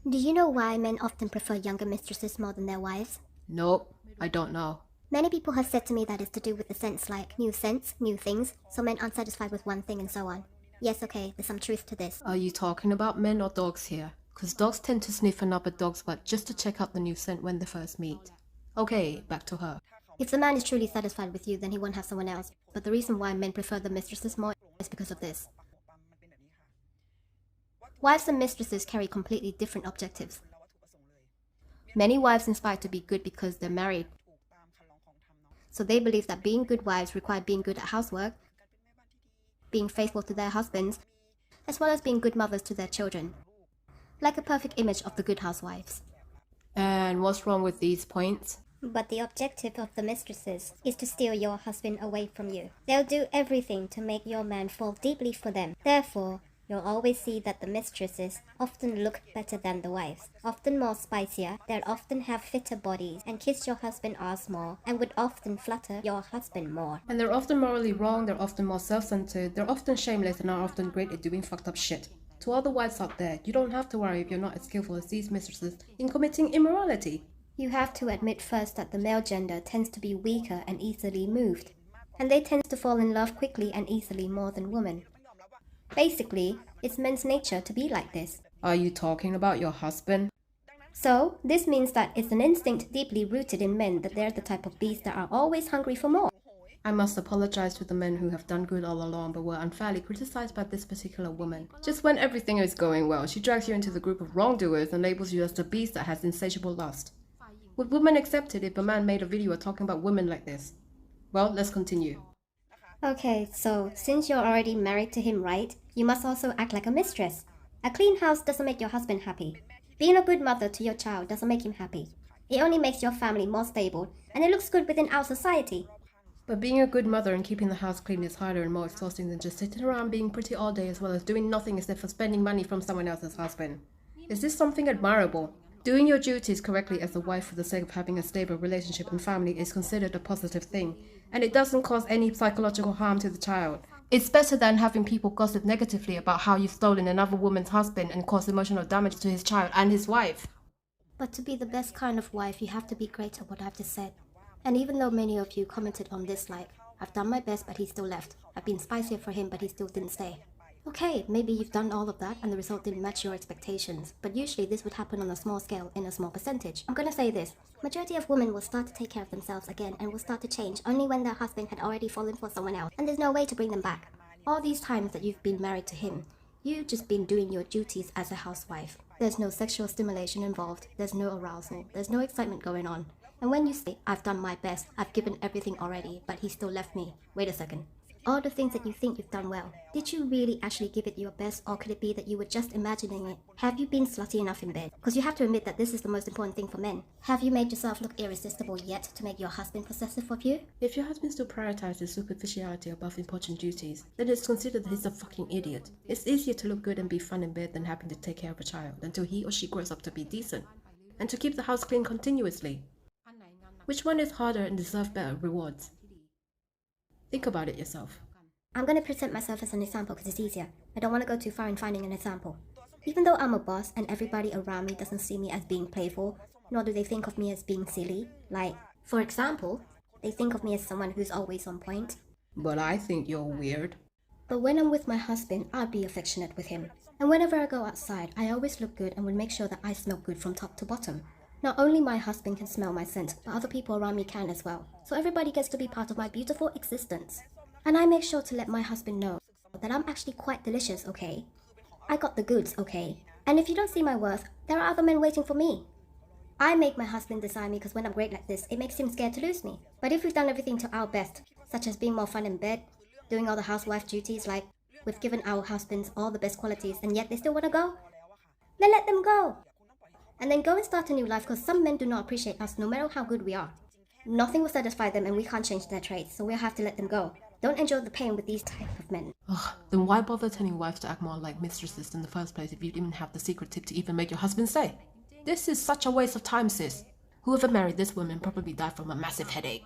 Do you know why men often prefer younger mistresses more than their wives? Nope, I don't know. Many people have said to me that it's to do with the sense, new things, so men aren't satisfied with one thing and so on. Yes, okay, there's some truth to this. Are you talking about men or dogs here? Because dogs tend to sniff another dog's butt just to check out the new scent when they first meet. Okay, back to her. If the man is truly satisfied with you, then he won't have someone else. But the reason why men prefer the mistresses more is because of this. Wives and mistresses carry completely different objectives. Many wives aspire to be good because they're married. So they believe that being good wives require being good at housework, being faithful to their husbands, as well as being good mothers to their children. Like a perfect image of the good housewives. And what's wrong with these points? But the objective of the mistresses is to steal your husband away from you. They'll do everything to make your man fall deeply for them. Therefore, you'll always see that the mistresses often look better than the wives, often more spicier, they'll often have fitter bodies, and kiss your husband's ass more, and would often flatter your husband more. And they're often morally wrong, they're often more self-centered, they're often shameless, and are often great at doing fucked up shit. To all the wives out there, you don't have to worry if you're not as skillful as these mistresses in committing immorality. You have to admit first that the male gender tends to be weaker and easily moved, and they tend to fall in love quickly and easily more than women. Basically, it's men's nature to be like this. Are you talking about your husband? So, this means that it's an instinct deeply rooted in men that they're the type of beasts that are always hungry for more. I must apologize to the men who have done good all along but were unfairly criticized by this particular woman. Just when everything is going well, she drags you into the group of wrongdoers and labels you as the beast that has insatiable lust. Would women accept it if a man made a video talking about women like this? Well, let's continue. Okay, so since you're already married to him, right? You must also act like a mistress. A clean house doesn't make your husband happy. Being a good mother to your child doesn't make him happy. It only makes your family more stable, and it looks good within our society. But being a good mother and keeping the house clean is harder and more exhausting than just sitting around being pretty all day as well as doing nothing except for spending money from someone else's husband. Is this something admirable? Doing your duties correctly as a wife for the sake of having a stable relationship and family is considered a positive thing, and it doesn't cause any psychological harm to the child. It's better than having people gossip negatively about how you've stolen another woman's husband and caused emotional damage to his child and his wife. But to be the best kind of wife, you have to be great at what I've just said. And even though many of you commented on this like, I've done my best but he still left. I've been spicier for him but he still didn't stay. Okay, maybe you've done all of that and the result didn't match your expectations, but usually this would happen on a small scale in a small percentage. I'm gonna say this, majority of women will start to take care of themselves again and will start to change only when their husband had already fallen for someone else, and there's no way to bring them back. All these times that you've been married to him, you've just been doing your duties as a housewife. There's no sexual stimulation involved, there's no arousal, there's no excitement going on. And when you say, I've done my best, I've given everything already, but he still left me. Wait a second. All the things that you think you've done well, did you really actually give it your best, or could it be that you were just imagining it? Have you been slutty enough in bed? Because you have to admit that this is the most important thing for men. Have you made yourself look irresistible yet to make your husband possessive of you? If your husband still prioritizes superficiality above important duties, then it's considered that he's a fucking idiot. It's easier to look good and be fun in bed than having to take care of a child until he or she grows up to be decent, and to keep the house clean continuously. Which one is harder and deserves better rewards? Think about it yourself. I'm going to present myself as an example because it's easier. I don't want to go too far in finding an example. Even though I'm a boss and everybody around me doesn't see me as being playful, nor do they think of me as being silly. Like, for example, they think of me as someone who's always on point. But I think you're weird. But when I'm with my husband, I'd be affectionate with him. And whenever I go outside, I always look good and will make sure that I smell good from top to bottom. Not only my husband can smell my scent, but other people around me can as well. So everybody gets to be part of my beautiful existence. And I make sure to let my husband know that I'm actually quite delicious, okay? I got the goods, okay? And if you don't see my worth, there are other men waiting for me. I make my husband desire me because when I'm great like this, it makes him scared to lose me. But if we've done everything to our best, such as being more fun in bed, doing all the housewife duties, like we've given our husbands all the best qualities and yet they still want to go, then let them go. And then go and start a new life because some men do not appreciate us no matter how good we are. Nothing will satisfy them and we can't change their traits, so we'll have to let them go. Don't enjoy the pain with these type of men. Ugh, then why bother telling wives to act more like mistresses in the first place if you didn't even have the secret tip to even make your husband say? This is such a waste of time, sis. Whoever married this woman probably died from a massive headache.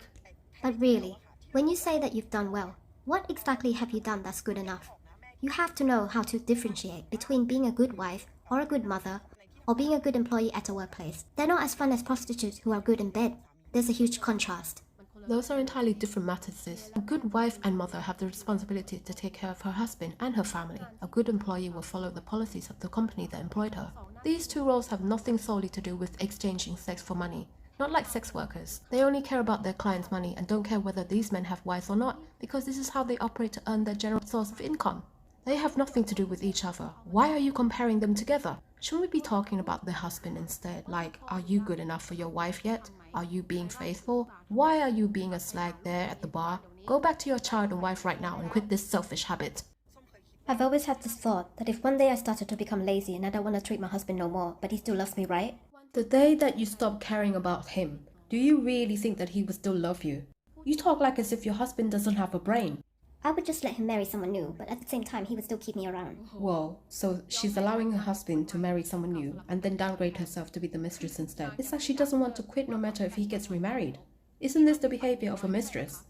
But really, when you say that you've done well, what exactly have you done that's good enough? You have to know how to differentiate between being a good wife or a good mother or being a good employee at a workplace. They're not as fun as prostitutes who are good in bed. There's a huge contrast. Those are entirely different matters, sis. A good wife and mother have the responsibility to take care of her husband and her family. A good employee will follow the policies of the company that employed her. These two roles have nothing solely to do with exchanging sex for money. Not like sex workers. They only care about their clients' money and don't care whether these men have wives or not, because this is how they operate to earn their general source of income. They have nothing to do with each other. Why are you comparing them together? Shouldn't we be talking about the husband instead? Like, are you good enough for your wife yet? Are you being faithful? Why are you being a slag there at the bar? Go back to your child and wife right now and quit this selfish habit. I've always had this thought that if one day I started to become lazy and I don't want to treat my husband no more, but he still loves me, right? The day that you stop caring about him, do you really think that he will still love you? You talk like as if your husband doesn't have a brain. I would just let him marry someone new, but at the same time, he would still keep me around. Whoa, so she's allowing her husband to marry someone new and then downgrade herself to be the mistress instead. It's like she doesn't want to quit no matter if he gets remarried. Isn't this the behavior of a mistress?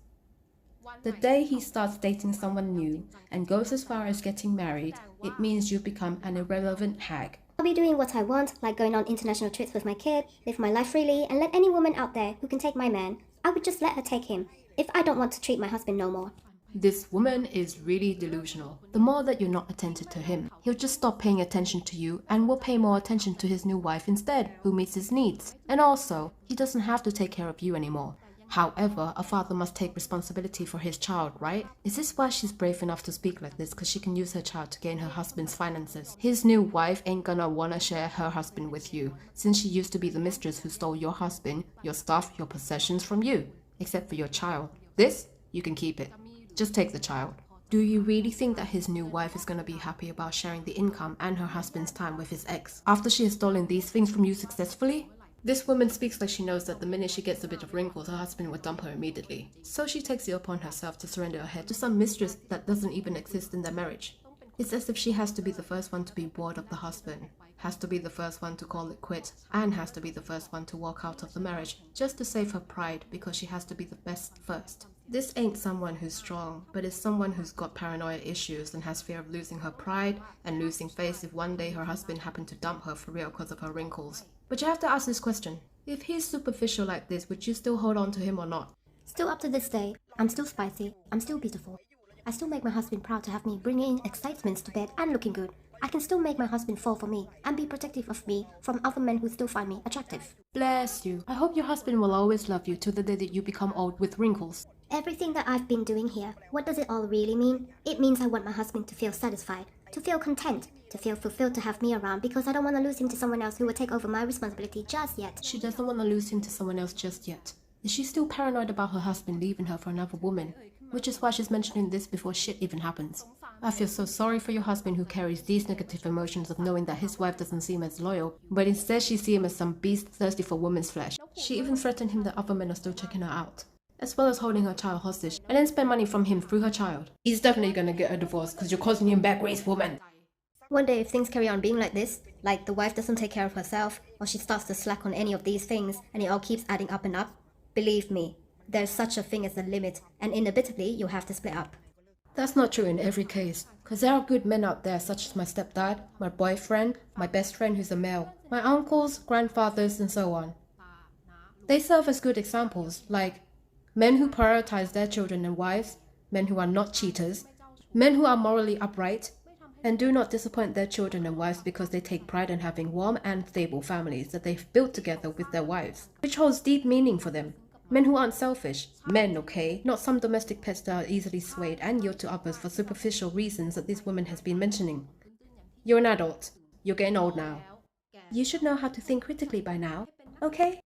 The day he starts dating someone new and goes as far as getting married, it means you've become an irrelevant hag. I'll be doing what I want, like going on international trips with my kid, live my life freely, and let any woman out there who can take my man, I would just let her take him, if I don't want to treat my husband no more. This woman is really delusional. The more that you're not attentive to him, he'll just stop paying attention to you and will pay more attention to his new wife instead, who meets his needs. And also, he doesn't have to take care of you anymore. However, a father must take responsibility for his child, right? Is this why she's brave enough to speak like this? Because she can use her child to gain her husband's finances. His new wife ain't gonna wanna share her husband with you, since she used to be the mistress who stole your husband, your stuff, your possessions from you. Except for your child. This, you can keep it. Just take the child. Do you really think that his new wife is gonna be happy about sharing the income and her husband's time with his ex, after she has stolen these things from you successfully? This woman speaks like she knows that the minute she gets a bit of wrinkles, her husband would dump her immediately. So she takes it upon herself to surrender her head to some mistress that doesn't even exist in their marriage. It's as if she has to be the first one to be bored of the husband, has to be the first one to call it quits, and has to be the first one to walk out of the marriage, just to save her pride because she has to be the best first. This ain't someone who's strong, but is someone who's got paranoia issues and has fear of losing her pride and losing face if one day her husband happened to dump her for real because of her wrinkles. But you have to ask this question. If he's superficial like this, would you still hold on to him or not? Still up to this day, I'm still spicy, I'm still beautiful. I still make my husband proud to have me bringing excitements to bed and looking good. I can still make my husband fall for me and be protective of me from other men who still find me attractive. Bless you. I hope your husband will always love you till the day that you become old with wrinkles. Everything that I've been doing here, what does it all really mean? It means I want my husband to feel satisfied, to feel content, to feel fulfilled to have me around because I don't want to lose him to someone else who will take over my responsibility just yet. She doesn't want to lose him to someone else just yet. Is she still paranoid about her husband leaving her for another woman? Which is why she's mentioning this before shit even happens. I feel so sorry for your husband who carries these negative emotions of knowing that his wife doesn't see him as loyal, but instead she sees him as some beast thirsty for woman's flesh. She even threatened him that other men are still checking her out, as well as holding her child hostage, and then spend money from him through her child. He's definitely gonna get a divorce because you're causing him back race, woman. One day if things carry on being like this, like the wife doesn't take care of herself, or she starts to slack on any of these things, and it all keeps adding up and up, believe me, there's such a thing as a limit, and inevitably you'll have to split up. That's not true in every case, because there are good men out there such as my stepdad, my boyfriend, my best friend who's a male, my uncles, grandfathers, and so on. They serve as good examples, like men who prioritize their children and wives, men who are not cheaters, men who are morally upright, and do not disappoint their children and wives because they take pride in having warm and stable families that they've built together with their wives, which holds deep meaning for them. Men who aren't selfish. Men, okay? Not some domestic pets that are easily swayed and yield to others for superficial reasons that this woman has been mentioning. You're an adult. You're getting old now. You should know how to think critically by now, okay?